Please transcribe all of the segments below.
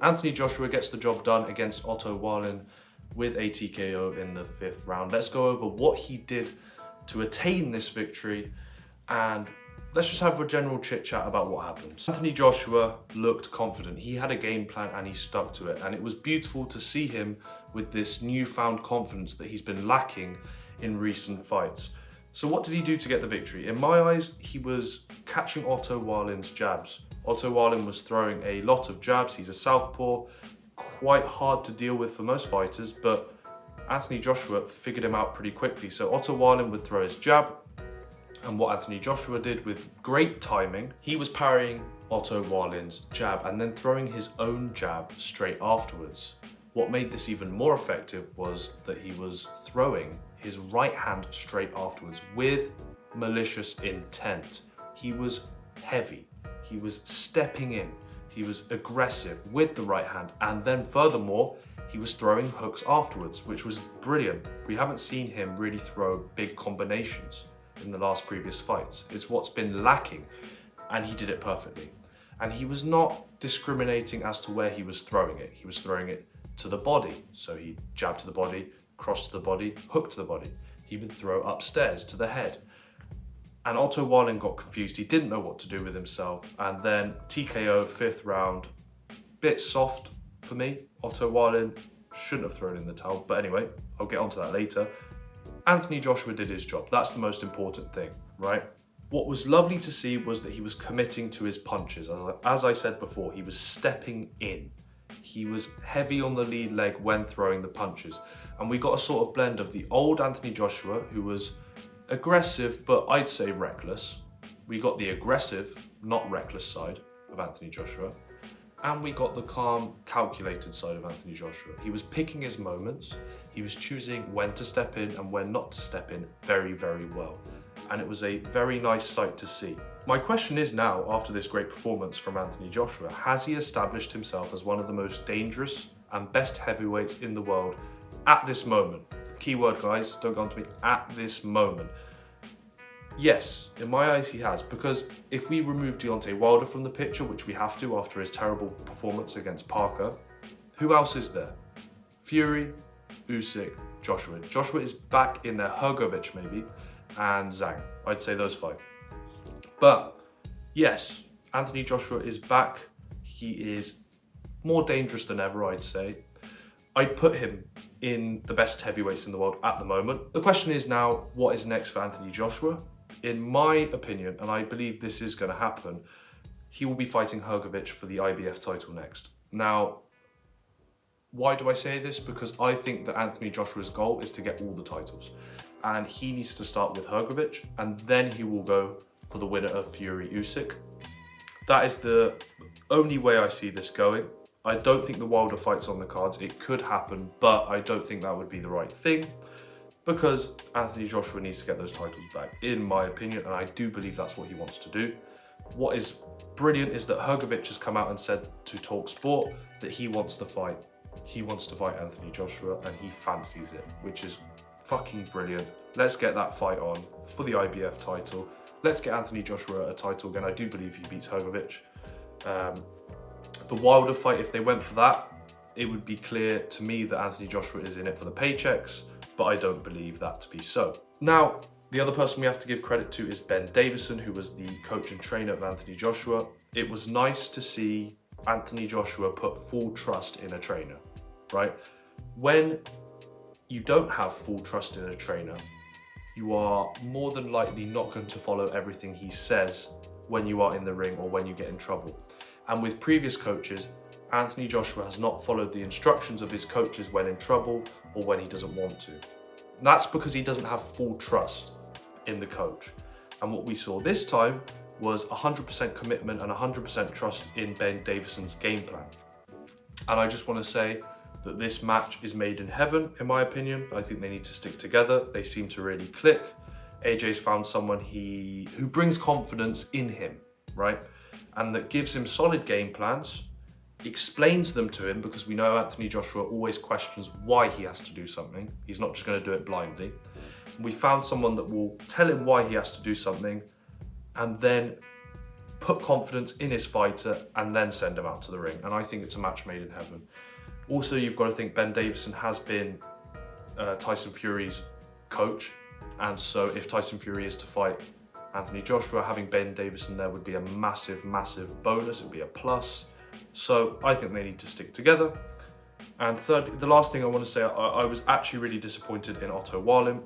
Anthony Joshua gets the job done against Otto Wallin with a TKO in the 5th round. Let's go over what he did to attain this victory, and let's just have a general chit chat about what happened. Anthony Joshua looked confident. He had a game plan and he stuck to it. And it was beautiful to see him with this newfound confidence that he's been lacking in recent fights. So what did he do to get the victory? In my eyes, he was catching Otto Wallin's jabs. Otto Wallin was throwing a lot of jabs. He's a southpaw, quite hard to deal with for most fighters, but Anthony Joshua figured him out pretty quickly. So Otto Wallin would throw his jab, and what Anthony Joshua did with great timing, he was parrying Otto Wallin's jab and then throwing his own jab straight afterwards. What made this even more effective was that he was throwing his right hand straight afterwards with malicious intent. He was heavy, he was stepping in, he was aggressive with the right hand, and then furthermore, he was throwing hooks afterwards, which was brilliant. We haven't seen him really throw big combinations in the last previous fights. It's what's been lacking, and he did it perfectly. And he was not discriminating as to where he was throwing it. He was throwing it to the body. So he jabbed to the body, crossed to the body, hooked to the body. He would throw upstairs to the head. And Otto Wallin got confused. He didn't know what to do with himself. And then TKO, 5th round, bit soft for me. Otto Wallin shouldn't have thrown in the towel. But anyway, I'll get onto that later. Anthony Joshua did his job. That's the most important thing, right? What was lovely to see was that he was committing to his punches. As I said before, he was stepping in. He was heavy on the lead leg when throwing the punches. And we got a sort of blend of the old Anthony Joshua, who was aggressive, but I'd say reckless. We got the aggressive, not reckless side of Anthony Joshua. And we got the calm, calculated side of Anthony Joshua. He was picking his moments. He was choosing when to step in and when not to step in very, very well. And it was a very nice sight to see. My question is now, after this great performance from Anthony Joshua, has he established himself as one of the most dangerous and best heavyweights in the world at this moment? Keyword, guys, don't go on to me, at this moment. Yes, in my eyes he has, because if we remove Deontay Wilder from the picture, which we have to after his terrible performance against Parker, who else is there? Fury, Usyk, Joshua. Joshua is back in there, Hrgovic maybe, and Zhang. I'd say those 5. But yes, Anthony Joshua is back. He is more dangerous than ever, I'd say. I'd put him in the best heavyweights in the world at the moment. The question is now, what is next for Anthony Joshua? In my opinion, and I believe this is going to happen, he will be fighting Hrgovic for the IBF title next. Now, why do I say this? Because I think that Anthony Joshua's goal is to get all the titles. And he needs to start with Hrgovic, and then he will go for the winner of Fury Usyk. That is the only way I see this going. I don't think the Wilder fight's on the cards. It could happen, but I don't think that would be the right thing, because Anthony Joshua needs to get those titles back, in my opinion, and I do believe that's what he wants to do. What is brilliant is that Hrgovic has come out and said to TalkSport that he wants to fight. He wants to fight Anthony Joshua, and he fancies it, which is fucking brilliant. Let's get that fight on for the IBF title. Let's get Anthony Joshua a title again. I do believe he beats Hrgovic. The Wilder fight, if they went for that, it would be clear to me that Anthony Joshua is in it for the paychecks, but I don't believe that to be so. Now, the other person we have to give credit to is Ben Davidson, who was the coach and trainer of Anthony Joshua. It was nice to see Anthony Joshua put full trust in a trainer, right? When you don't have full trust in a trainer, you are more than likely not going to follow everything he says when you are in the ring or when you get in trouble. And with previous coaches, Anthony Joshua has not followed the instructions of his coaches when in trouble or when he doesn't want to. And that's because he doesn't have full trust in the coach. And what we saw this time was 100% commitment and 100% trust in Ben Davidson's game plan. And I just want to say that this match is made in heaven, in my opinion. I think they need to stick together. They seem to really click. AJ's found someone who brings confidence in him, right? And that gives him solid game plans, explains them to him, because we know Anthony Joshua always questions why he has to do something. He's not just going to do it blindly. We found someone that will tell him why he has to do something and then put confidence in his fighter and then send him out to the ring. And I think it's a match made in heaven. Also, you've got to think Ben Davidson has been Tyson Fury's coach. And so if Tyson Fury is to fight Anthony Joshua, having Ben Davidson there would be a massive, massive bonus. It would be a plus. So I think they need to stick together. And third, the last thing I want to say, I was actually really disappointed in Otto Wallin.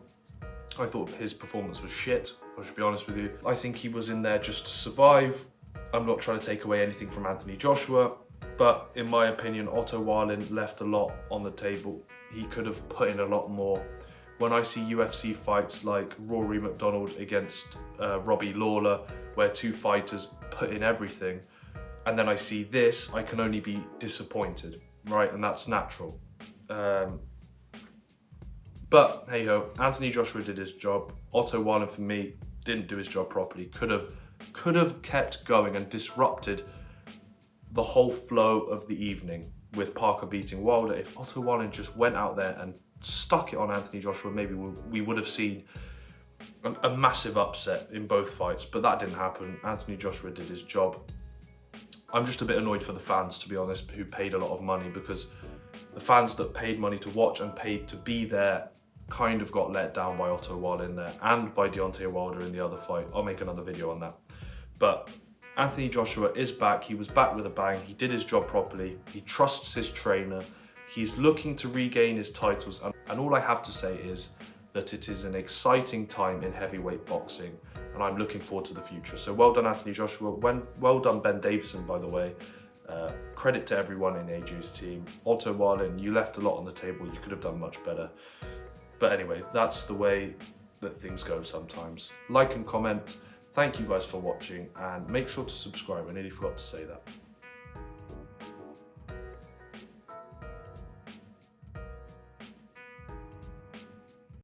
I thought his performance was shit, I should be honest with you. I think he was in there just to survive. I'm not trying to take away anything from Anthony Joshua, but in my opinion, Otto Wallin left a lot on the table. He could have put in a lot more. When I see UFC fights like Rory McDonald against Robbie Lawler, where two fighters put in everything, and then I see this, I can only be disappointed, right? And that's natural. But hey ho, Anthony Joshua did his job. Otto Wallin, for me, didn't do his job properly. Could have kept going and disrupted the whole flow of the evening with Parker beating Wilder. If Otto Wallin just went out there and stuck it on Anthony Joshua, maybe we would have seen a massive upset in both fights, but that didn't happen. Anthony Joshua did his job. I'm just a bit annoyed for the fans, to be honest, who paid a lot of money, because the fans that paid money to watch and paid to be there kind of got let down by Otto Wallin there and by Deontay Wilder in the other fight. I'll make another video on that. But Anthony Joshua is back. He was back with a bang. He did his job properly. He trusts his trainer. He's looking to regain his titles. And all I have to say is that it is an exciting time in heavyweight boxing, and I'm looking forward to the future. So well done, Anthony Joshua. Well done, Ben Davidson, by the way. Credit to everyone in AJ's team. Otto Wallin, you left a lot on the table. You could have done much better. But anyway, that's the way that things go sometimes. Like and comment. Thank you guys for watching, and make sure to subscribe. I nearly forgot to say that.